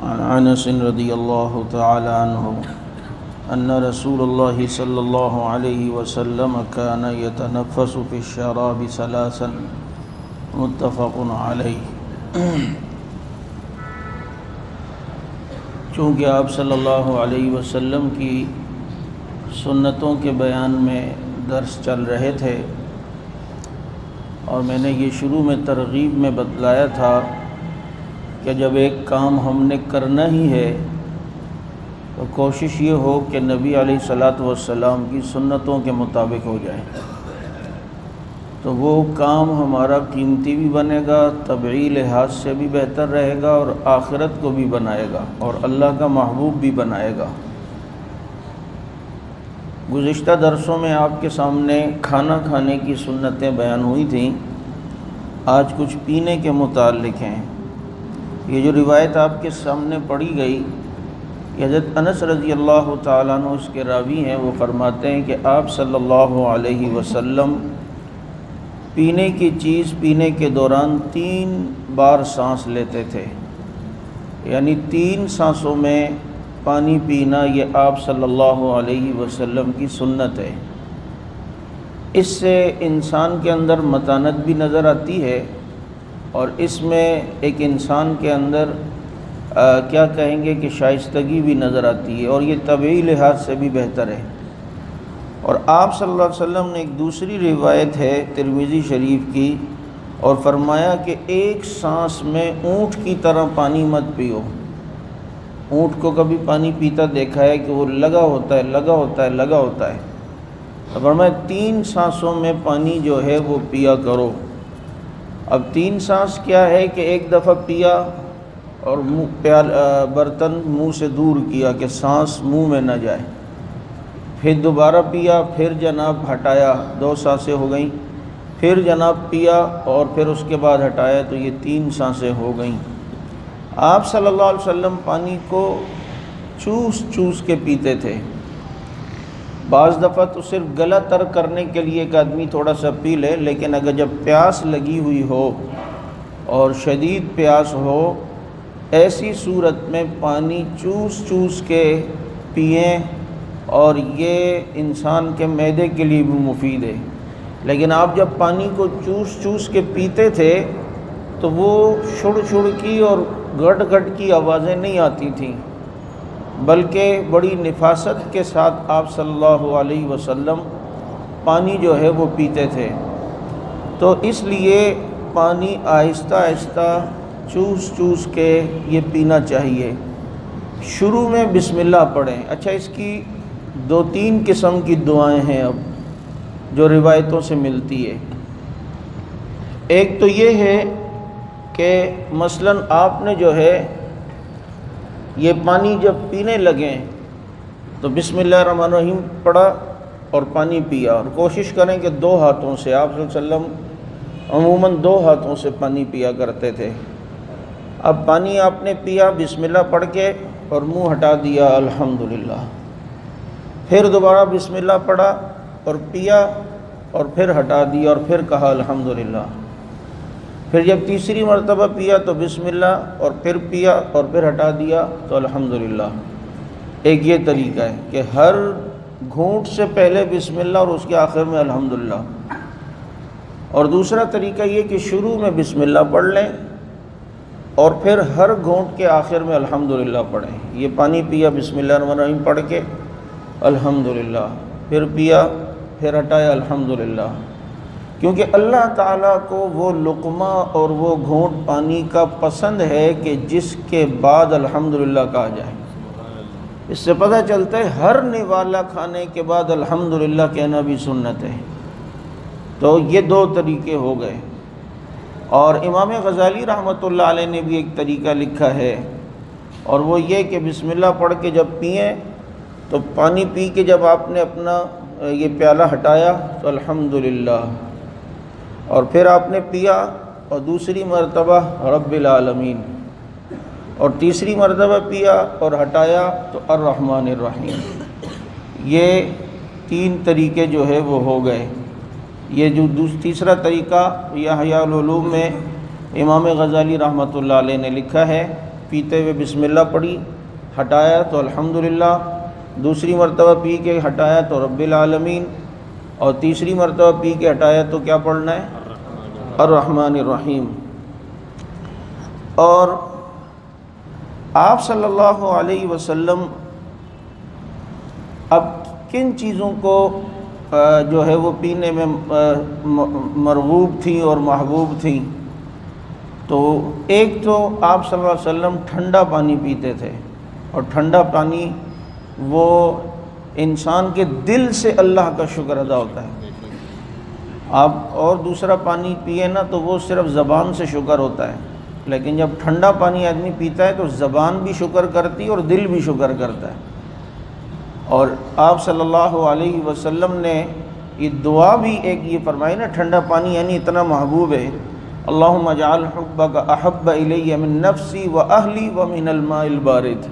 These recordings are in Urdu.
عن انس رضی اللہ تعالی عنہ ان رسول اللہ صلی اللہ علیہ وسلم كان يتنفس في الشراب ثلاثا متفق علیہ۔ چونکہ آپ صلی اللہ علیہ وسلم کی سنتوں کے بیان میں درس چل رہے تھے اور میں نے یہ شروع میں ترغیب میں بتلایا تھا کہ جب ایک کام ہم نے کرنا ہی ہے تو کوشش یہ ہو کہ نبی علیہ الصلوۃ والسلام کی سنتوں کے مطابق ہو جائے، تو وہ کام ہمارا قیمتی بھی بنے گا، طبعی لحاظ سے بھی بہتر رہے گا اور آخرت کو بھی بنائے گا اور اللہ کا محبوب بھی بنائے گا۔ گزشتہ درسوں میں آپ کے سامنے کھانا کھانے کی سنتیں بیان ہوئی تھیں، آج کچھ پینے کے متعلق ہیں۔ یہ جو روایت آپ کے سامنے پڑھی گئی، یہ حضرت انس رضی اللہ تعالیٰ عنہ اس کے راوی ہیں، وہ فرماتے ہیں کہ آپ صلی اللہ علیہ وسلم پینے کی چیز پینے کے دوران 3 بار سانس لیتے تھے، یعنی 3 سانسوں میں پانی پینا یہ آپ صلی اللہ علیہ وسلم کی سنت ہے۔ اس سے انسان کے اندر متانت بھی نظر آتی ہے اور اس میں ایک انسان کے اندر کیا کہیں گے کہ شائستگی بھی نظر آتی ہے اور یہ طبعی لحاظ سے بھی بہتر ہے۔ اور آپ صلی اللہ علیہ وسلم نے ایک دوسری روایت ہے ترمذی شریف کی، اور فرمایا کہ ایک سانس میں اونٹ کی طرح پانی مت پیو۔ اونٹ کو کبھی پانی پیتا دیکھا ہے کہ وہ لگا ہوتا ہے۔ فرمایا 3 سانسوں میں پانی جو ہے وہ پیا کرو۔ اب 3 سانس کیا ہے کہ ایک دفعہ پیا اور برتن منہ سے دور کیا کہ سانس منہ میں نہ جائے، پھر دوبارہ پیا، پھر جناب ہٹایا، 2 سانسیں ہو گئیں، پھر جناب پیا اور پھر اس کے بعد ہٹایا، تو یہ 3 سانسیں ہو گئیں۔ آپ صلی اللہ علیہ وسلم پانی کو چوس کے پیتے تھے۔ بعض دفعہ تو صرف گلا تر کرنے کے لیے ایک آدمی تھوڑا سا پی لے، لیکن اگر جب پیاس لگی ہوئی ہو اور شدید پیاس ہو، ایسی صورت میں پانی چوس کے پئیں، اور یہ انسان کے معدے کے لیے بھی مفید ہے۔ لیکن آپ جب پانی کو چوس کے پیتے تھے تو وہ چھڑ کی اور گٹ کی آوازیں نہیں آتی تھیں، بلکہ بڑی نفاست کے ساتھ آپ صلی اللہ علیہ وسلم پانی جو ہے وہ پیتے تھے۔ تو اس لیے پانی آہستہ آہستہ چوس کے یہ پینا چاہیے۔ شروع میں بسم اللہ پڑھیں۔ اچھا، اس کی 2-3 قسم کی دعائیں ہیں اب جو روایتوں سے ملتی ہے۔ ایک تو یہ ہے کہ مثلاً آپ نے جو ہے یہ پانی جب پینے لگیں تو بسم اللہ الرحمن الرحیم پڑھا اور پانی پیا، اور کوشش کریں کہ 2 ہاتھوں سے، آپ صلی اللہ علیہ وسلم عموماً 2 ہاتھوں سے پانی پیا کرتے تھے۔ اب پانی آپ نے پیا، بسم اللہ پڑھ کے اور منہ ہٹا دیا الحمدللہ، پھر دوبارہ بسم اللہ پڑھا اور پیا اور پھر ہٹا دیا اور پھر کہا الحمدللہ، پھر جب تیسری مرتبہ پیا تو بسم اللہ اور پھر پیا اور پھر ہٹا دیا تو الحمدللہ۔ ایک یہ طریقہ ہے کہ ہر گھونٹ سے پہلے بسم اللہ اور اس کے آخر میں الحمدللہ۔ اور دوسرا طریقہ یہ کہ شروع میں بسم اللہ پڑھ لیں اور پھر ہر گھونٹ کے آخر میں الحمدللہ پڑھیں۔ یہ پانی پیا بسم اللہ الرحمن الرحیم پڑھ کے الحمدللہ، پھر پیا، پھر ہٹایا الحمدللہ، کیونکہ اللہ تعالیٰ کو وہ لقمہ اور وہ گھونٹ پانی کا پسند ہے کہ جس کے بعد الحمدللہ کہا جائے۔ اس سے پتہ چلتا ہے ہر نوالا کھانے کے بعد الحمدللہ کہنا بھی سنت ہے۔ تو یہ 2 طریقے ہو گئے۔ اور امام غزالی رحمۃ اللہ علیہ نے بھی ایک طریقہ لکھا ہے، اور وہ یہ کہ بسم اللہ پڑھ کے جب پئیں تو پانی پی کے جب آپ نے اپنا یہ پیالہ ہٹایا تو الحمدللہ، اور پھر آپ نے پیا اور دوسری مرتبہ رب العالمین، اور تیسری مرتبہ پیا اور ہٹایا تو الرحمن الرحیم۔ یہ 3 طریقے جو ہے وہ ہو گئے۔ یہ جو تیسرا طریقہ احیاء العلوم میں امام غزالی رحمۃ اللہ علیہ نے لکھا ہے پیتے ہوئے بسم اللہ پڑھی، ہٹایا تو الحمدللہ، دوسری مرتبہ پی کے ہٹایا تو رب العالمین، اور تیسری مرتبہ پی کے ہٹایا تو کیا پڑھنا ہے؟ الرحمن الرحیم۔ اور آپ صلی اللہ علیہ وسلم اب کن چیزوں کو جو ہے وہ پینے میں مرغوب تھی اور محبوب تھی؟ تو ایک تو آپ صلی اللہ علیہ وسلم ٹھنڈا پانی پیتے تھے، اور ٹھنڈا پانی وہ انسان کے دل سے اللہ کا شکر ادا ہوتا ہے۔ آپ اور دوسرا پانی پیے نا تو وہ صرف زبان سے شکر ہوتا ہے، لیکن جب ٹھنڈا پانی آدمی پیتا ہے تو زبان بھی شکر کرتی اور دل بھی شکر کرتا ہے۔ اور آپ صلی اللہ علیہ وسلم نے یہ دعا بھی ایک یہ فرمائی نا، ٹھنڈا پانی یعنی اتنا محبوب ہے، اللہم اجعل حبک احب الی من نفسی و اہلی و من الماء البارد،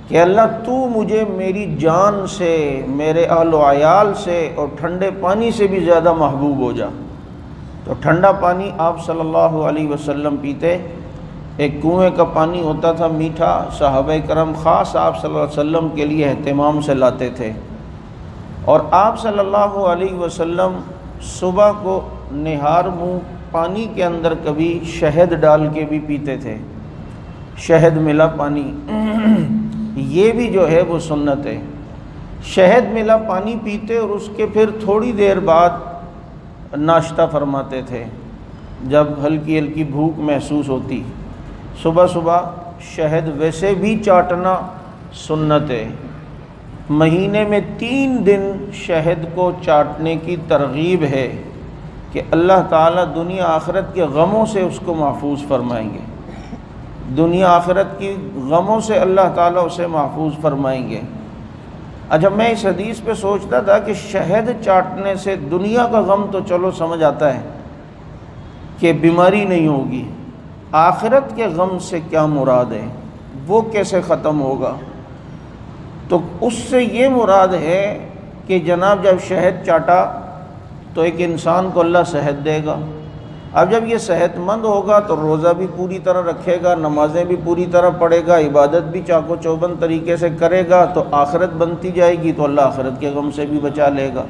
کہ اللہ تو مجھے میری جان سے، میرے اہل و عیال سے اور ٹھنڈے پانی سے بھی زیادہ محبوب ہو جا۔ تو ٹھنڈا پانی آپ صلی اللہ علیہ وسلم پیتے۔ ایک کنویں کا پانی ہوتا تھا میٹھا، صحابہ کرام خاص آپ صلی اللہ علیہ وسلم کے لیے اہتمام سے لاتے تھے، اور آپ صلی اللہ علیہ وسلم صبح کو نہار منہ پانی کے اندر کبھی شہد ڈال کے بھی پیتے تھے، شہد ملا پانی، یہ بھی جو ہے وہ سنت ہے۔ شہد ملا پانی پیتے اور اس کے پھر تھوڑی دیر بعد ناشتہ فرماتے تھے جب ہلکی ہلکی بھوک محسوس ہوتی۔ صبح صبح شہد ویسے بھی چاٹنا سنت ہے، مہینے میں 3 دن شہد کو چاٹنے کی ترغیب ہے کہ اللہ تعالیٰ دنیا آخرت کے غموں سے اس کو محفوظ فرمائیں گے، دنیا آخرت کی غموں سے اللہ تعالیٰ اسے محفوظ فرمائیں گے۔ اچھا، میں اس حدیث پہ سوچتا تھا کہ شہد چاٹنے سے دنیا کا غم تو چلو سمجھ آتا ہے کہ بیماری نہیں ہوگی، آخرت کے غم سے کیا مراد ہے، وہ کیسے ختم ہوگا؟ تو اس سے یہ مراد ہے کہ جناب جب شہد چاٹا تو ایک انسان کو اللہ صحت دے گا، اب جب یہ صحت مند ہوگا تو روزہ بھی پوری طرح رکھے گا، نمازیں بھی پوری طرح پڑھے گا، عبادت بھی چاق و چوبند طریقے سے کرے گا، تو آخرت بنتی جائے گی، تو اللہ آخرت کے غم سے بھی بچا لے گا،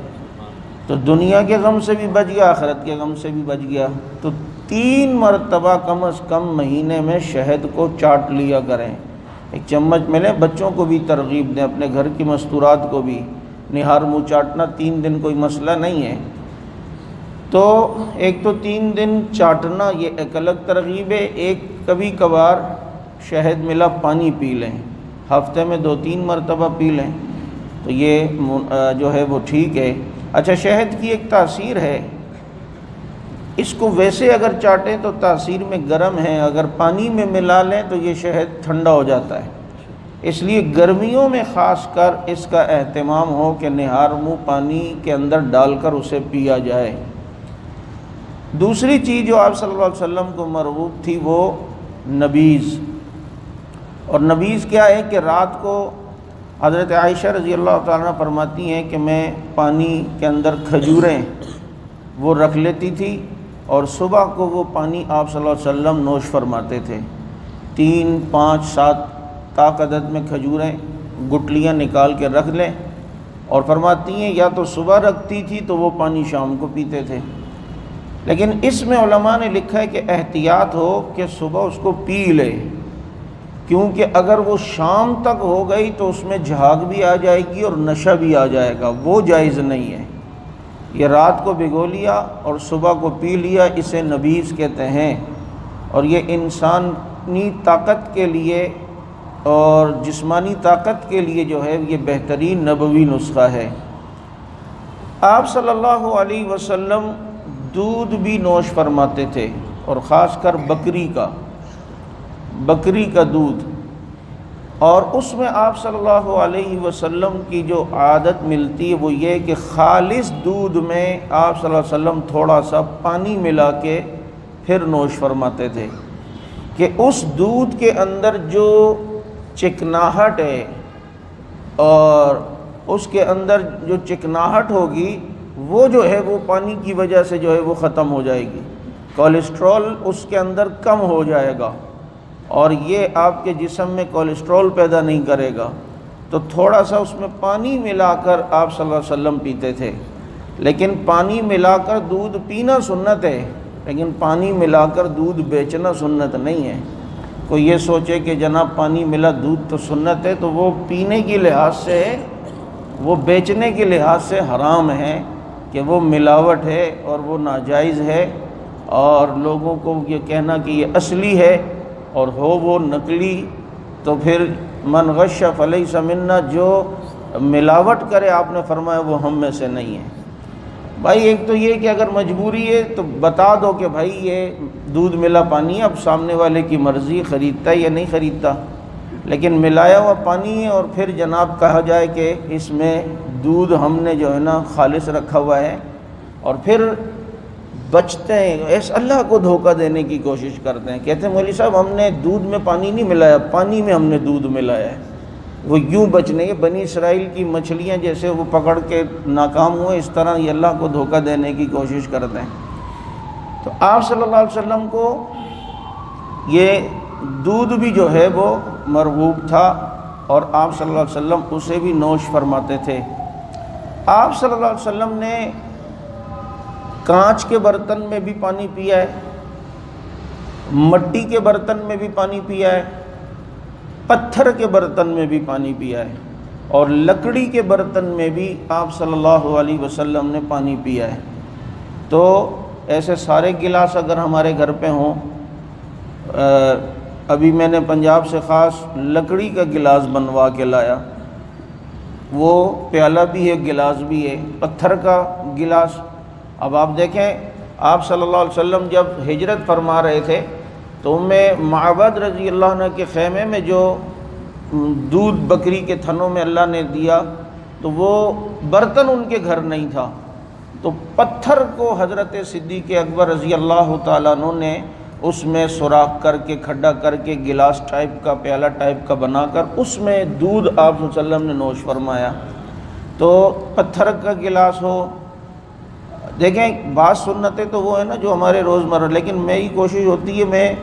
تو دنیا کے غم سے بھی بچ گیا، آخرت کے غم سے بھی بچ گیا۔ تو 3 مرتبہ کم از کم مہینے میں شہد کو چاٹ لیا کریں، ایک چمچ ملے، بچوں کو بھی ترغیب دیں، اپنے گھر کی مستورات کو بھی، نہار منہ چاٹنا 3 دن کوئی مسئلہ نہیں ہے۔ تو ایک تو 3 دن چاٹنا یہ ایک الگ ترغیب ہے، ایک کبھی کبھار شہد ملا پانی پی لیں، ہفتے میں 2-3 مرتبہ پی لیں، تو یہ جو ہے وہ ٹھیک ہے۔ اچھا، شہد کی ایک تاثیر ہے، اس کو ویسے اگر چاٹیں تو تاثیر میں گرم ہے، اگر پانی میں ملا لیں تو یہ شہد ٹھنڈا ہو جاتا ہے، اس لیے گرمیوں میں خاص کر اس کا اہتمام ہو کہ نہار منہ پانی کے اندر ڈال کر اسے پیا جائے۔ دوسری چیز جو آپ صلی اللہ علیہ وسلم کو مرغوب تھی وہ نبیذ، اور نبیذ کیا ہے کہ رات کو حضرت عائشہ رضی اللہ تعالیٰ عنہ فرماتی ہیں کہ میں پانی کے اندر کھجوریں وہ رکھ لیتی تھی، اور صبح کو وہ پانی آپ صلی اللہ علیہ وسلم نوش فرماتے تھے، 3، 5، 7 طاق عدد میں کھجوریں گٹلیاں نکال کے رکھ لیں، اور فرماتی ہیں یا تو صبح رکھتی تھی تو وہ پانی شام کو پیتے تھے، لیکن اس میں علماء نے لکھا ہے کہ احتیاط ہو کہ صبح اس کو پی لے، کیونکہ اگر وہ شام تک ہو گئی تو اس میں جھاگ بھی آ جائے گی اور نشہ بھی آ جائے گا، وہ جائز نہیں ہے۔ یہ رات کو بھگو لیا اور صبح کو پی لیا، اسے نبیذ کہتے ہیں، اور یہ انسانی طاقت کے لیے اور جسمانی طاقت کے لیے جو ہے یہ بہترین نبوی نسخہ ہے۔ آپ صلی اللہ علیہ وسلم دودھ بھی نوش فرماتے تھے، اور خاص کر بکری کا دودھ، اور اس میں آپ صلی اللہ علیہ وسلم کی جو عادت ملتی ہے وہ یہ کہ خالص دودھ میں آپ صلی اللہ علیہ وسلم تھوڑا سا پانی ملا کے پھر نوش فرماتے تھے، کہ اس دودھ کے اندر جو چکناہٹ ہے اور اس کے اندر جو چکناہٹ ہوگی وہ جو ہے وہ پانی کی وجہ سے جو ہے وہ ختم ہو جائے گی، کولیسٹرول اس کے اندر کم ہو جائے گا، اور یہ آپ کے جسم میں کولیسٹرول پیدا نہیں کرے گا، تو تھوڑا سا اس میں پانی ملا کر آپ صلی اللہ علیہ وسلم پیتے تھے۔ لیکن پانی ملا کر دودھ پینا سنت ہے، لیکن پانی ملا کر دودھ بیچنا سنت نہیں ہے۔ کوئی یہ سوچے کہ جناب پانی ملا دودھ تو سنت ہے، تو وہ پینے کی لحاظ سے، وہ بیچنے کے لحاظ سے حرام ہے کہ وہ ملاوٹ ہے اور وہ ناجائز ہے، اور لوگوں کو یہ کہنا کہ یہ اصلی ہے اور ہو وہ نقلی، تو پھر من غش فلیس منا، جو ملاوٹ کرے آپ نے فرمایا وہ ہم میں سے نہیں ہے۔ بھائی ایک تو یہ کہ اگر مجبوری ہے تو بتا دو کہ بھائی یہ دودھ ملا پانی ہے، اب سامنے والے کی مرضی خریدتا ہے یا نہیں خریدتا، لیکن ملایا ہوا پانی ہے اور پھر جناب کہا جائے کہ اس میں دودھ ہم نے جو ہے نا خالص رکھا ہوا ہے، اور پھر بچتے ہیں، ایسے اللہ کو دھوکہ دینے کی کوشش کرتے ہیں، کہتے ہیں مولوی صاحب ہم نے دودھ میں پانی نہیں ملایا، پانی میں ہم نے دودھ ملایا ہے۔ وہ یوں بچنے کے، بنی اسرائیل کی مچھلیاں جیسے وہ پکڑ کے ناکام ہوئے، اس طرح یہ اللہ کو دھوکہ دینے کی کوشش کرتے ہیں۔ تو آپ صلی اللہ علیہ وسلم کو یہ دودھ بھی جو ہے وہ مرغوب تھا، اور آپ صلی اللہ علیہ وسلم اسے بھی نوش فرماتے تھے۔ آپ صلی اللہ علیہ وسلم نے کانچ کے برتن میں بھی پانی پیا ہے، مٹی کے برتن میں بھی پانی پیا ہے، پتھر کے برتن میں بھی پانی پیا ہے، اور لکڑی کے برتن میں بھی آپ صلی اللہ علیہ وسلم نے پانی پیا ہے۔ تو ایسے سارے گلاس اگر ہمارے گھر پہ ہوں، ابھی میں نے پنجاب سے خاص لکڑی کا گلاس بنوا کے لایا، وہ پیالہ بھی ہے گلاس بھی ہے، پتھر کا گلاس۔ اب آپ دیکھیں آپ صلی اللہ علیہ وسلم جب ہجرت فرما رہے تھے تو معبد رضی اللہ عنہ کے خیمے میں جو دودھ بکری کے تھنوں میں اللہ نے دیا، تو وہ برتن ان کے گھر نہیں تھا، تو پتھر کو حضرت صدیق اکبر رضی اللہ تعالیٰ عنہ نے اس میں سوراخ کر کے، کھڈا کر کے، گلاس ٹائپ کا، پیالہ ٹائپ کا بنا کر اس میں دودھ آپ صلی اللہ علیہ وسلم نے نوش فرمایا۔ تو پتھر کا گلاس ہو، دیکھیں بعض سنتیں تو وہ ہے نا جو ہمارے روزمرہ، لیکن میری کوشش ہوتی ہے میں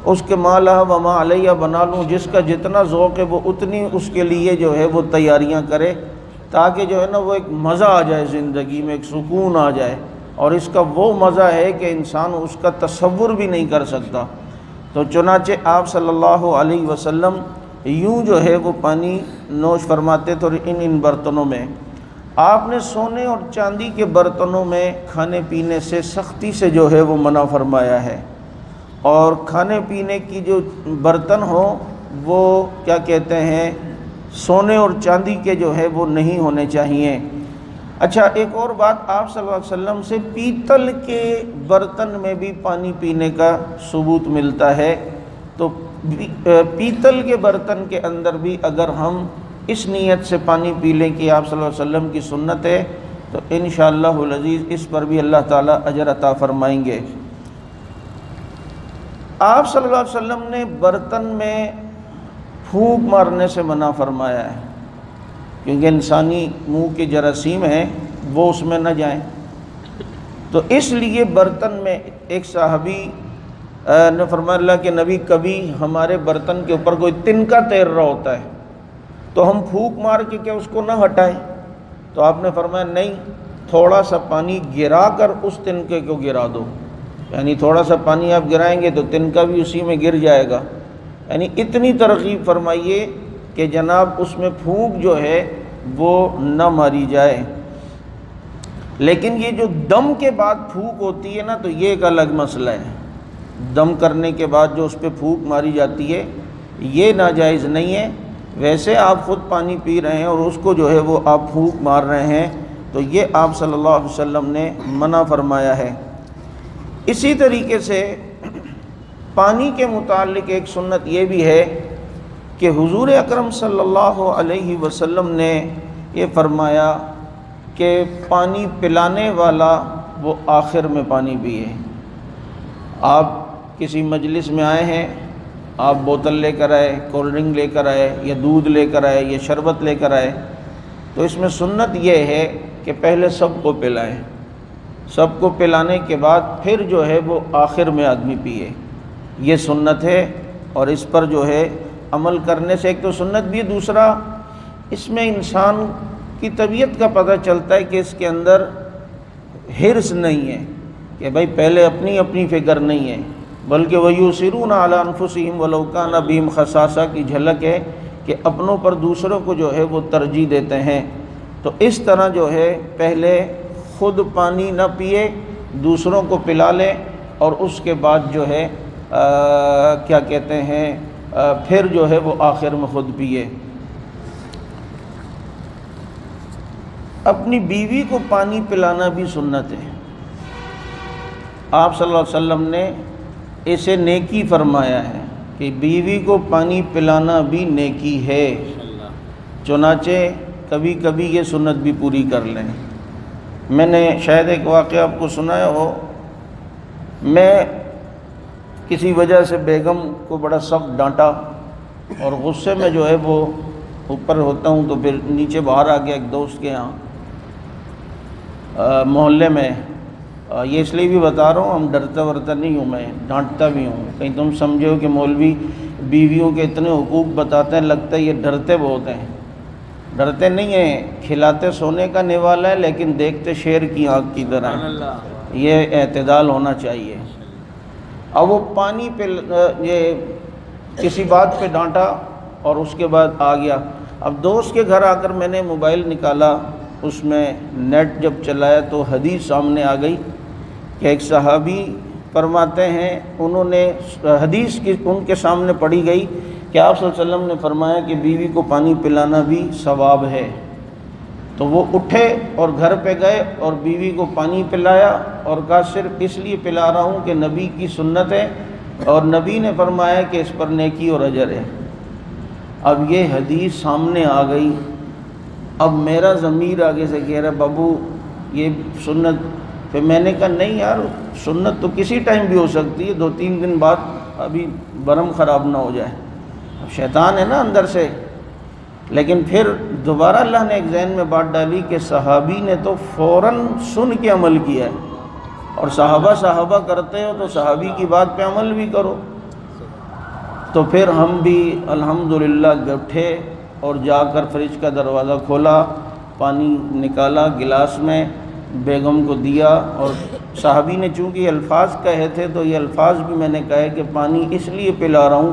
اس کے ما لہا و ما علیہ بنا لوں، جس کا جتنا ذوق ہے وہ اتنی اس کے لیے جو ہے وہ تیاریاں کرے، تاکہ جو ہے نا وہ ایک مزہ آ جائے زندگی میں، ایک سکون آ جائے، اور اس کا وہ مزہ ہے کہ انسان اس کا تصور بھی نہیں کر سکتا۔ تو چنانچہ آپ صلی اللہ علیہ وسلم یوں جو ہے وہ پانی نوش فرماتے تھے، اور ان برتنوں میں آپ نے سونے اور چاندی کے برتنوں میں کھانے پینے سے سختی سے جو ہے وہ منع فرمایا ہے، اور کھانے پینے کی جو برتن ہوں وہ کیا کہتے ہیں سونے اور چاندی کے جو ہے وہ نہیں ہونے چاہیے۔ اچھا ایک اور بات، آپ صلی اللہ علیہ وسلم سے پیتل کے برتن میں بھی پانی پینے کا ثبوت ملتا ہے، تو پیتل کے برتن کے اندر بھی اگر ہم اس نیت سے پانی پی لیں کہ آپ صلی اللہ علیہ وسلم کی سنت ہے، تو انشاءاللہ العزیز اس پر بھی اللہ تعالیٰ اجر عطا فرمائیں گے۔ آپ صلی اللہ علیہ وسلم نے برتن میں پھونک مارنے سے منع فرمایا ہے، کیونکہ انسانی منہ کے جراثیم ہیں وہ اس میں نہ جائیں، تو اس لیے برتن میں ایک صحابی نے فرمایا اللہ کے نبی کبھی ہمارے برتن کے اوپر کوئی تنکا تیر رہا ہوتا ہے تو ہم پھونک مار کے کیا اس کو نہ ہٹائیں؟ تو آپ نے فرمایا نہیں، تھوڑا سا پانی گرا کر اس تنکے کو گرا دو، یعنی تھوڑا سا پانی آپ گرائیں گے تو تنکا بھی اسی میں گر جائے گا، یعنی اتنی ترغیب فرمائیے کہ جناب اس میں پھونک جو ہے وہ نہ ماری جائے۔ لیکن یہ جو دم کے بعد پھونک ہوتی ہے نا، تو یہ ایک الگ مسئلہ ہے، دم کرنے کے بعد جو اس پہ پھونک ماری جاتی ہے یہ ناجائز نہیں ہے۔ ویسے آپ خود پانی پی رہے ہیں اور اس کو جو ہے وہ آپ پھونک مار رہے ہیں، تو یہ آپ صلی اللہ علیہ وسلم نے منع فرمایا ہے۔ اسی طریقے سے پانی کے متعلق ایک سنت یہ بھی ہے کہ حضور اکرم صلی اللہ علیہ وسلم نے یہ فرمایا کہ پانی پلانے والا وہ آخر میں پانی پیے۔ آپ کسی مجلس میں آئے ہیں، آپ بوتل لے کر آئے، کولڈ ڈرنک لے کر آئے، یا دودھ لے کر آئے، یا شربت لے کر آئے، تو اس میں سنت یہ ہے کہ پہلے سب کو پلائیں، سب کو پلانے کے بعد پھر جو ہے وہ آخر میں آدمی پیے، یہ سنت ہے۔ اور اس پر جو ہے عمل کرنے سے ایک تو سنت بھی ہے، دوسرا اس میں انسان کی طبیعت کا پتہ چلتا ہے کہ اس کے اندر حرص نہیں ہے کہ بھائی پہلے اپنی فکر نہیں ہے، بلکہ وَيُؤْثِرُونَ عَلَىٰ أَنفُسِهِمْ وَلَوْ كَانَ بِهِمْ خَصَاصَہ کی جھلک ہے کہ اپنوں پر دوسروں کو جو ہے وہ ترجیح دیتے ہیں۔ تو اس طرح جو ہے پہلے خود پانی نہ پیے، دوسروں کو پلا لے، اور اس کے بعد جو ہے کیا کہتے ہیں پھر جو ہے وہ آخر میں خود پیے۔ اپنی بیوی کو پانی پلانا بھی سنت ہے۔ آپ صلی اللہ علیہ وسلم نے اسے نیکی فرمایا ہے کہ بیوی کو پانی پلانا بھی نیکی ہے، چنانچہ کبھی کبھی یہ سنت بھی پوری کر لیں۔ میں نے شاید ایک واقعہ آپ کو سنایا ہو، میں کسی وجہ سے بیگم کو بڑا سخت ڈانٹا اور غصے میں جو ہے وہ اوپر ہوتا ہوں تو پھر نیچے باہر آ گیا ایک دوست کے یہاں محلے میں۔ یہ اس لیے بھی بتا رہا ہوں، ہم ڈرتا ورتا نہیں ہوں، میں ڈانٹتا بھی ہوں، کہیں تم سمجھو کہ مولوی بیویوں کے اتنے حقوق بتاتے ہیں، لگتا ہے یہ ڈرتے بہت ہیں۔ ڈرتے نہیں ہیں، کھلاتے سونے کا نوالا ہے لیکن دیکھتے شیر کی آنکھ کی طرح ہے۔ یہ اعتدال ہونا چاہیے۔ اب وہ پانی پہ یہ کسی بات پہ ڈانٹا اور اس کے بعد آ گیا۔ اب دوست کے گھر آ کر میں نے موبائل نکالا، اس میں نیٹ جب چلایا تو حدیث سامنے آ گئی کہ ایک صحابی فرماتے ہیں، انہوں نے حدیث کی ان کے سامنے پڑھی گئی کہ آپ صلی اللہ علیہ وسلم نے فرمایا کہ بیوی کو پانی پلانا بھی ثواب ہے۔ تو وہ اٹھے اور گھر پہ گئے اور بیوی کو پانی پلایا اور کہا صرف اس لیے پلا رہا ہوں کہ نبی کی سنت ہے اور نبی نے فرمایا کہ اس پر نیکی اور اجر ہے۔ اب یہ حدیث سامنے آ گئی، اب میرا ضمیر آگے سے کہہ رہا بابو یہ سنت، پھر میں نے کہا نہیں یار سنت تو کسی ٹائم بھی ہو سکتی ہے، 2-3 دن بعد ابھی برم خراب نہ ہو جائے، اب شیطان ہے نا اندر سے۔ لیکن پھر دوبارہ اللہ نے ایک ذہن میں بات ڈالی کہ صحابی نے تو فوراً سن کے عمل کیا ہے، اور صحابہ کرتے ہو تو صحابی کی بات پہ عمل بھی کرو۔ تو پھر ہم بھی الحمدللہ اٹھے اور جا کر فریج کا دروازہ کھولا، پانی نکالا گلاس میں، بیگم کو دیا، اور صحابی نے چونکہ یہ الفاظ کہے تھے تو یہ الفاظ بھی میں نے کہے کہ پانی اس لیے پلا رہا ہوں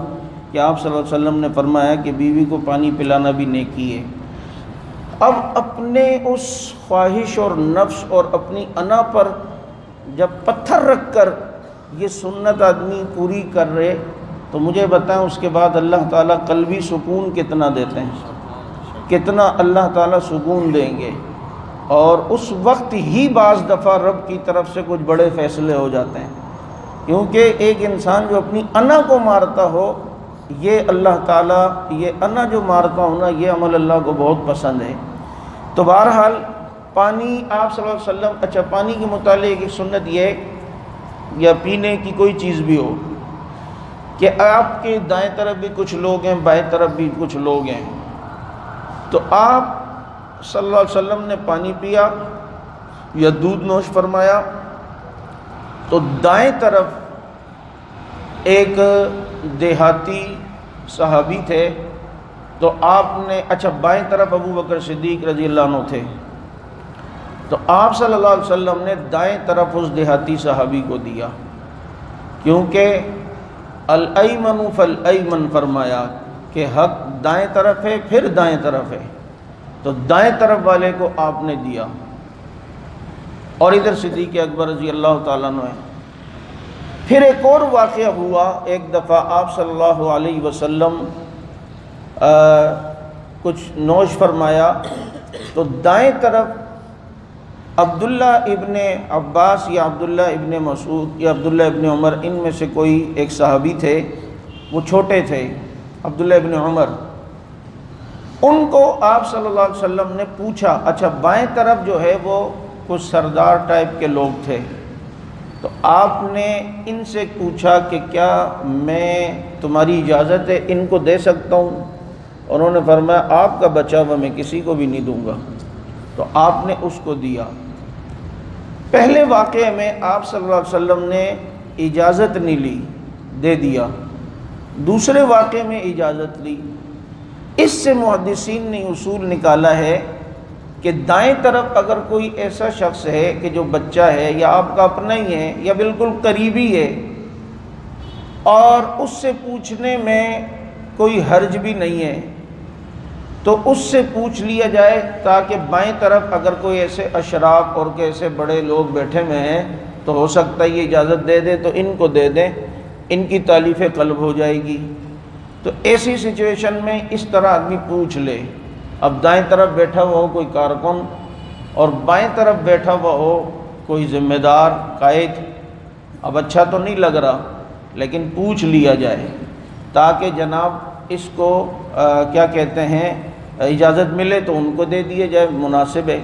کہ آپ صلی اللہ علیہ وسلم نے فرمایا کہ بیوی کو پانی پلانا بھی نیکی ہے۔ اب اپنے اس خواہش اور نفس اور اپنی انا پر جب پتھر رکھ کر یہ سنت آدمی پوری کر رہے تو مجھے بتائیں اس کے بعد اللہ تعالیٰ قلبی سکون کتنا دیتے ہیں، کتنا اللہ تعالیٰ سکون دیں گے، اور اس وقت ہی بعض دفعہ رب کی طرف سے کچھ بڑے فیصلے ہو جاتے ہیں، کیونکہ ایک انسان جو اپنی انا کو مارتا ہو، یہ اللہ تعالیٰ یہ انا جو مارتا ہونا یہ عمل اللہ کو بہت پسند ہے۔ تو بہرحال پانی آپ صلی اللہ علیہ وسلم، اچھا پانی کے متعلق ایک سنت یہ یا پینے کی کوئی چیز بھی ہو کہ آپ کے دائیں طرف بھی کچھ لوگ ہیں، بائیں طرف بھی کچھ لوگ ہیں، تو آپ صلی اللہ علیہ وسلم نے پانی پیا یا دودھ نوش فرمایا تو دائیں طرف ایک دیہاتی صحابی تھے، تو آپ نے اچھا بائیں طرف ابو بکر صدیق رضی اللہ عنہ تھے، تو آپ صلی اللہ علیہ وسلم نے دائیں طرف اس دیہاتی صحابی کو دیا، کیونکہ الایمن فالایمن فرمایا کہ حق دائیں طرف ہے پھر دائیں طرف ہے، تو دائیں طرف والے کو آپ نے دیا۔ اور ادھر صدیق اکبر رضی اللہ تعالیٰ عنہ ہے۔ پھر ایک اور واقعہ ہوا، ایک دفعہ آپ صلی اللہ علیہ وسلم کچھ نوش فرمایا تو دائیں طرف عبداللہ ابن عباس یا عبداللہ ابن مسعود یا عبداللہ ابن عمر، ان میں سے کوئی ایک صحابی تھے، وہ چھوٹے تھے، عبداللہ ابن عمر، ان کو آپ صلی اللہ علیہ وسلم نے پوچھا، اچھا بائیں طرف جو ہے وہ کچھ سردار ٹائپ کے لوگ تھے، تو آپ نے ان سے پوچھا کہ کیا میں تمہاری اجازت ہے ان کو دے سکتا ہوں؟ انہوں نے فرمایا آپ کا بچا ہوا میں کسی کو بھی نہیں دوں گا، تو آپ نے اس کو دیا۔ پہلے واقعے میں آپ صلی اللہ علیہ وسلم نے اجازت نہیں لی، دے دیا، دوسرے واقعے میں اجازت لی۔ اس سے محدثین نے اصول نکالا ہے کہ دائیں طرف اگر کوئی ایسا شخص ہے کہ جو بچہ ہے یا آپ کا اپنا ہی ہے یا بالکل قریبی ہے اور اس سے پوچھنے میں کوئی حرج بھی نہیں ہے تو اس سے پوچھ لیا جائے، تاکہ بائیں طرف اگر کوئی ایسے اشراف اور ایسے بڑے لوگ بیٹھے ہوئے ہیں تو ہو سکتا ہے یہ اجازت دے دے تو ان کو دے دیں، ان کی تالیف قلب ہو جائے گی۔ تو ایسی سچویشن میں اس طرح آدمی پوچھ لے۔ اب دائیں طرف بیٹھا ہوا ہو کوئی کارکن اور بائیں طرف بیٹھا ہوا ہو کوئی ذمہ دار قائد، اب اچھا تو نہیں لگ رہا لیکن پوچھ لیا جائے تاکہ جناب اس کو کیا کہتے ہیں اجازت ملے تو ان کو دے دیے جائے، مناسب ہے۔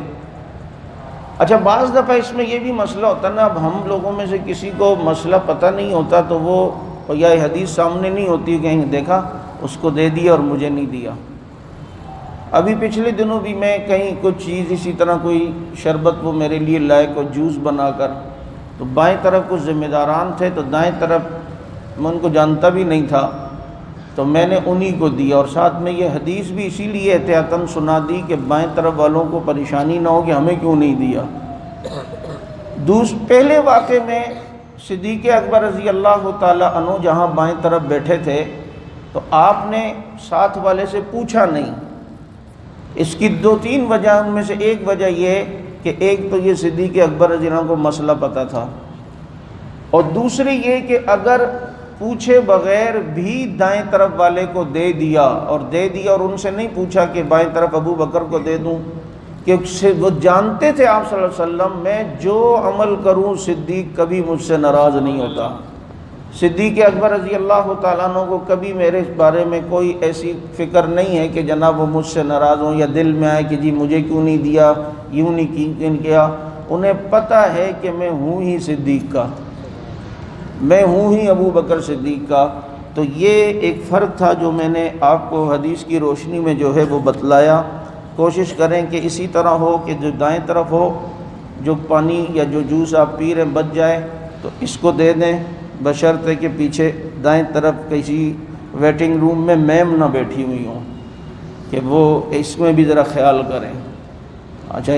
اچھا بعض دفعہ اس میں یہ بھی مسئلہ ہوتا ہے نا، اب ہم لوگوں میں سے کسی کو مسئلہ پتہ نہیں ہوتا تو وہ یا حدیث سامنے نہیں ہوتی، کہیں دیکھا اس کو دے دیا اور مجھے نہیں دیا۔ ابھی پچھلے دنوں بھی میں کہیں کچھ چیز اسی طرح کوئی شربت وہ میرے لیے لائے کو جوس بنا کر، تو بائیں طرف کچھ ذمہ داران تھے تو دائیں طرف میں ان کو جانتا بھی نہیں تھا تو میں نے انہی کو دیا، اور ساتھ میں یہ حدیث بھی اسی لیے احتیاطاً سنا دی کہ بائیں طرف والوں کو پریشانی نہ ہو کہ ہمیں کیوں نہیں دیا۔ پہلے واقعے میں صدیق اکبر رضی اللہ تعالی عنہ جہاں بائیں طرف بیٹھے تھے تو آپ نے ساتھ والے سے پوچھا نہیں۔ اس کی دو تین وجہ، ان میں سے ایک وجہ یہ کہ ایک تو یہ صدیق اکبر رضی اللہ عنہ کو مسئلہ پتہ تھا، اور دوسری یہ کہ اگر پوچھے بغیر بھی دائیں طرف والے کو دے دیا اور ان سے نہیں پوچھا کہ بائیں طرف ابو بکر کو دے دوں، کہ وہ جانتے تھے آپ صلی اللہ علیہ وسلم میں جو عمل کروں صدیق کبھی مجھ سے ناراض نہیں ہوتا۔ صدیق اکبر رضی اللہ تعالیٰ عنہ کو کبھی میرے بارے میں کوئی ایسی فکر نہیں ہے کہ جناب وہ مجھ سے ناراض ہوں یا دل میں آئے کہ جی مجھے کیوں نہیں دیا، یوں نہیں کیا۔ انہیں پتہ ہے کہ میں ہوں ہی صدیق کا، میں ہوں ہی ابو بکر صدیق کا۔ تو یہ ایک فرق تھا جو میں نے آپ کو حدیث کی روشنی میں جو ہے وہ بتلایا۔ کوشش کریں کہ اسی طرح ہو کہ جو دائیں طرف ہو، جو پانی یا جو جوس آپ پی رہے بچ جائے تو اس کو دے دیں، بشرطے کہ پیچھے دائیں طرف کسی ویٹنگ روم میں میم نہ بیٹھی ہوئی ہوں، کہ وہ اس میں بھی ذرا خیال کریں۔ اچھا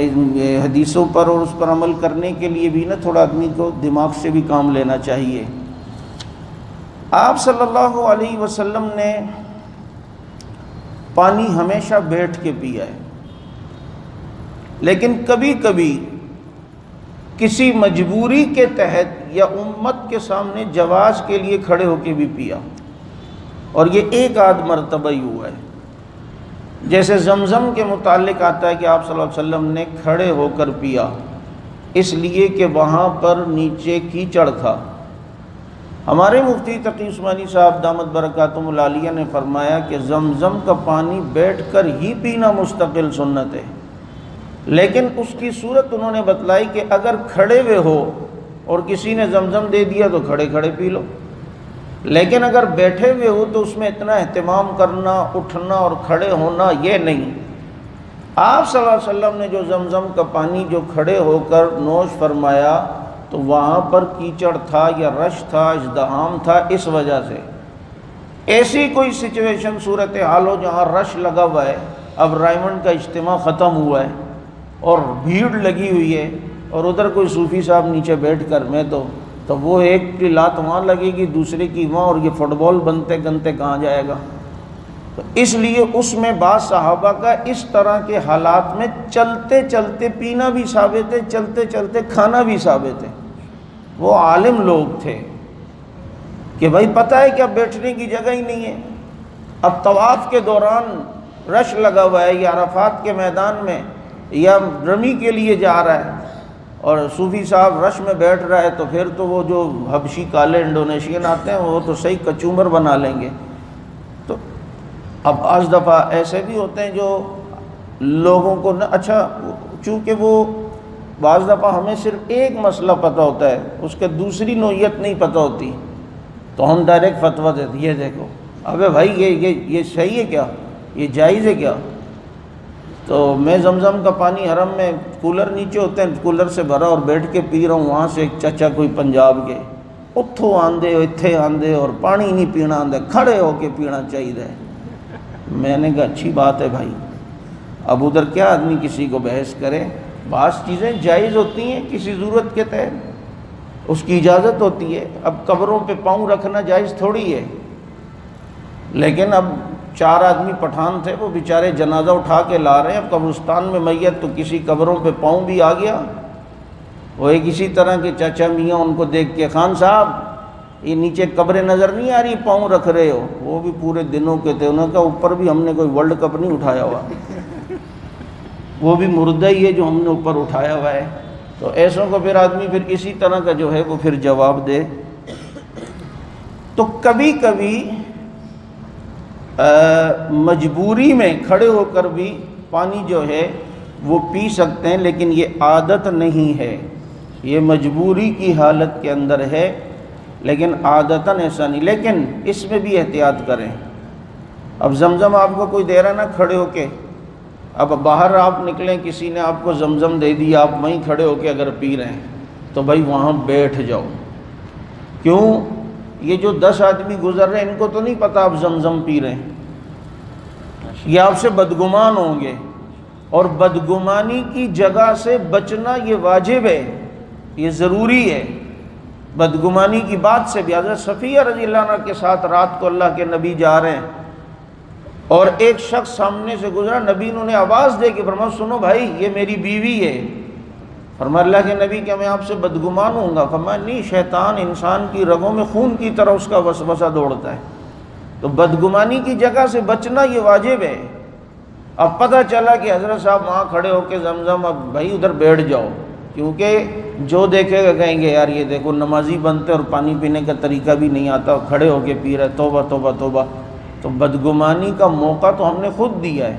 حدیثوں پر اور اس پر عمل کرنے کے لیے بھی نا تھوڑا آدمی کو دماغ سے بھی کام لینا چاہیے۔ آپ صلی اللہ علیہ وسلم نے پانی ہمیشہ بیٹھ کے پیا ہے، لیکن کبھی کبھی کسی مجبوری کے تحت یا امت کے سامنے جواز کے لیے کھڑے ہو کے بھی پیا، اور یہ ایک آدھ مرتبہ ہی ہوا ہے۔ جیسے زمزم کے متعلق آتا ہے کہ آپ صلی اللہ علیہ وسلم نے کھڑے ہو کر پیا، اس لیے کہ وہاں پر نیچے کیچڑ تھا۔ ہمارے مفتی تقی عثمانی صاحب دامت برکاتہم العالیہ نے فرمایا کہ زمزم کا پانی بیٹھ کر ہی پینا مستقل سنت ہے، لیکن اس کی صورت انہوں نے بتلائی کہ اگر کھڑے ہوئے ہو اور کسی نے زمزم دے دیا تو کھڑے کھڑے پی لو، لیکن اگر بیٹھے ہوئے ہو تو اس میں اتنا اہتمام کرنا، اٹھنا اور کھڑے ہونا یہ نہیں۔ آپ صلی اللہ علیہ وسلم نے جو زمزم کا پانی جو کھڑے ہو کر نوش فرمایا تو وہاں پر کیچڑ تھا یا رش تھا، ازدحام تھا، اس وجہ سے۔ ایسی کوئی سچویشن صورتحال ہو جہاں رش لگا ہوا ہے، اب رائمنڈ کا اجتماع ختم ہوا ہے اور بھیڑ لگی ہوئی ہے اور ادھر کوئی صوفی صاحب نیچے بیٹھ کر میں تو وہ ایک کی لات وہاں لگے گی، دوسرے کی وہاں، اور یہ فٹ بال بنتے گنتے کہاں جائے گا۔ تو اس لیے اس میں بعض صحابہ کا اس طرح کے حالات میں چلتے چلتے پینا بھی ثابت ہے، چلتے چلتے کھانا بھی ثابت ہے۔ وہ عالم لوگ تھے کہ بھائی پتہ ہے کہ اب بیٹھنے کی جگہ ہی نہیں ہے، اب طواف کے دوران رش لگا ہوا ہے یا عرفات کے میدان میں یا رمی کے لیے جا رہا ہے اور صوفی صاحب رش میں بیٹھ رہا ہے، تو پھر تو وہ جو حبشی کالے انڈونیشین آتے ہیں وہ تو صحیح کچومر بنا لیں گے۔ تو اب بعض دفعہ ایسے بھی ہوتے ہیں جو لوگوں کو اچھا، چونکہ وہ بعض دفعہ ہمیں صرف ایک مسئلہ پتہ ہوتا ہے، اس کے دوسری نوعیت نہیں پتہ ہوتی، تو ہم ڈائریکٹ فتویٰ دیتے یہ دیکھو ابے بھائی یہ صحیح ہے کیا، یہ جائز ہے کیا؟ تو میں زمزم کا پانی حرم میں کولر نیچے ہوتے ہیں، کولر سے بھرا اور بیٹھ کے پی رہا ہوں، وہاں سے ایک چچا کوئی پنجاب کے اتھوں آندے ہو اتھے آندے اور پانی نہیں پینا آندے، کھڑے ہو کے پینا چاہیے۔ میں نے کہا اچھی بات ہے بھائی، اب ادھر کیا آدمی کسی کو بحث کرے، بعض چیزیں جائز ہوتی ہیں کسی ضرورت کے تحت، اس کی اجازت ہوتی ہے۔ اب قبروں پہ پاؤں رکھنا جائز تھوڑی ہے، لیکن اب 4 آدمی پٹھان تھے، وہ بیچارے جنازہ اٹھا کے لا رہے ہیں، اب قبرستان میں میت تو کسی قبروں پہ پاؤں بھی آ گیا۔ وہ ایک اسی طرح کے چاچا میاں ان کو دیکھ کے، خان صاحب یہ نیچے قبریں نظر نہیں آ رہی، پاؤں رکھ رہے ہو؟ وہ بھی پورے دنوں کے تھے، انہوں نے کہا اوپر بھی ہم نے کوئی ورلڈ کپ نہیں اٹھایا ہوا، وہ بھی مردہ ہی ہے جو ہم نے اوپر اٹھایا ہوا ہے۔ تو ایسوں کو پھر آدمی پھر اسی طرح کا جو ہے وہ پھر جواب دے۔ تو کبھی کبھی مجبوری میں کھڑے ہو کر بھی پانی جو ہے وہ پی سکتے ہیں، لیکن یہ عادت نہیں ہے، یہ مجبوری کی حالت کے اندر ہے، لیکن عادتاً ایسا نہیں۔ لیکن اس میں بھی احتیاط کریں۔ اب زمزم آپ کو کوئی دے رہا نا کھڑے ہو کے، اب باہر آپ نکلیں، کسی نے آپ کو زمزم دے دی، آپ وہیں کھڑے ہو کے اگر پی رہے ہیں تو بھائی وہاں بیٹھ جاؤ۔ کیوں؟ یہ جو 10 آدمی گزر رہے ہیں ان کو تو نہیں پتہ آپ زمزم پی رہے ہیں، یہ آپ سے بدگمان ہوں گے، اور بدگمانی کی جگہ سے بچنا یہ واجب ہے، یہ ضروری ہے۔ بدگمانی کی بات سے بھی، حضرت صفیہ رضی اللہ عنہ کے ساتھ رات کو اللہ کے نبی جا رہے ہیں اور ایک شخص سامنے سے گزرا، نبی انہوں نے آواز دے کے فرمایا سنو بھائی یہ میری بیوی ہے۔ فرمایا اللہ کے نبی کیا میں آپ سے بدگمان ہوں گا؟ فرمایا نہیں، شیطان انسان کی رگوں میں خون کی طرح اس کا وسوسہ دوڑتا ہے، تو بدگمانی کی جگہ سے بچنا یہ واجب ہے۔ اب پتہ چلا کہ حضرت صاحب وہاں کھڑے ہو کے زمزم، اب بھائی ادھر بیٹھ جاؤ، کیونکہ جو دیکھے گا کہیں گے یار یہ دیکھو نمازی بنتے اور پانی پینے کا طریقہ بھی نہیں آتا، کھڑے ہو کے پی رہے، توبہ توبہ توبہ۔ تو بدگمانی کا موقع تو ہم نے خود دیا ہے۔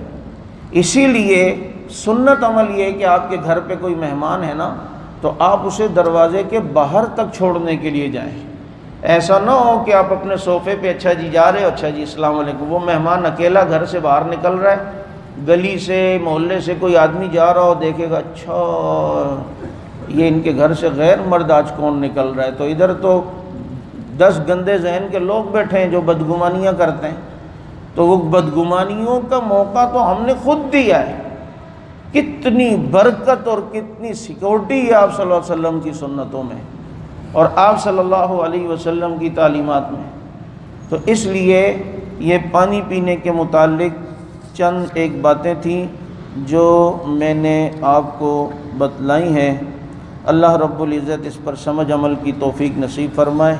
اسی لیے سنت عمل یہ ہے کہ آپ کے گھر پہ کوئی مہمان ہے نا تو آپ اسے دروازے کے باہر تک چھوڑنے کے لیے جائیں۔ ایسا نہ ہو کہ آپ اپنے صوفے پہ اچھا جی جا رہے ہو، اچھا جی السلام علیکم، وہ مہمان اکیلا گھر سے باہر نکل رہا ہے، گلی سے محلے سے کوئی آدمی جا رہا ہو، دیکھے گا اچھا یہ ان کے گھر سے غیر مرد آج کون نکل رہا ہے، تو ادھر تو 10 گندے ذہن کے لوگ بیٹھے ہیں جو بدگمانیاں کرتے ہیں۔ تو وہ بدگمانیوں کا موقع تو ہم نے خود دیا ہے۔ کتنی برکت اور کتنی سیکورٹی ہے آپ صلی اللہ علیہ وسلم کی سنتوں میں اور آپ صلی اللہ علیہ وسلم کی تعلیمات میں۔ تو اس لیے یہ پانی پینے کے متعلق چند ایک باتیں تھیں جو میں نے آپ کو بتلائی ہیں۔ اللہ رب العزت اس پر سمجھ عمل کی توفیق نصیب فرمائے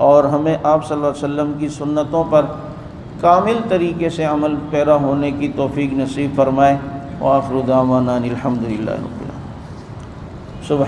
اور ہمیں آپ صلی اللہ علیہ وسلم کی سنتوں پر کامل طریقے سے عمل پیرا ہونے کی توفیق نصیب فرمائے۔ وآخر دعوانا الحمدللہ رب العالمین۔